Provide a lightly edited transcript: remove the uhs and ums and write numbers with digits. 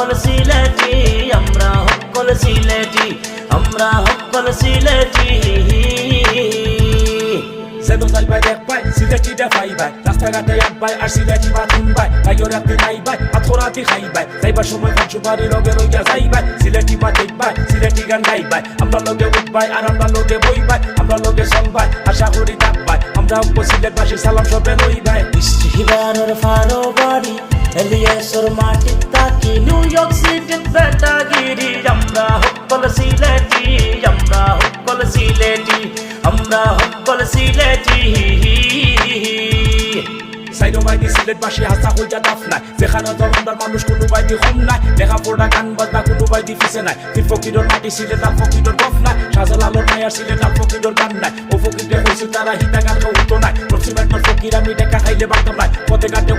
হক্কল সিলেটি, আমরা হক্কল সিলেটি, আমরা হক্কল সিলেটি। যেন যাইবাই দেখবাই সিলেটি দেখাইবাই, রাস্তাঘাটে আঁকবাই আর সিলেটি বা শুনবাই, বাইর রাতে নাইবাই আথরাতে খাইবাই, যাইবার সময় পঞ্চবাড়ি লগে লইয়া যাইবাই, সিলেটি বা দেখবাই সিলেটি গান গাইবাই, আমরা লগে উঠবাই আর আমরা লগে বইবাই, আমরা লগে চলবাই আশা করি থাকবাই, আমরা সিলেটবাসী সালাম সবে লইবাই। ইস্তিবারের ফারো বাড়ি এলিয়াসর মাটি তাকি, নিউ ইয়র্ক সিটির বেটাগিরি, আমরা হক্কল সিলেটি, আমরা হক্কল সিলেটি, আমরা হক্কল সিলেটি। সাইডো বাইদি সিলেটবাসী হাসা হইয়া দাফ নাই, যেখানে ধরনদার মানুষ কোনো বাইদি কম নাই, লেখা পড়া গান বাজনা কোনো বাইদি পিছে নাই, তুই ফকিরর মাটি সিলেট আর ফকিরর গফ নাই, শাহজালালর নাই আর সিলেট আর ফকিরর গান নাই, ও ফকিরে হয়েছে তারা হিতা গান উঠতো নাই, পশ্চিমের ফকির আমি ডেকা খাইলে বাঁধতাম নাই, পথে ঘাটে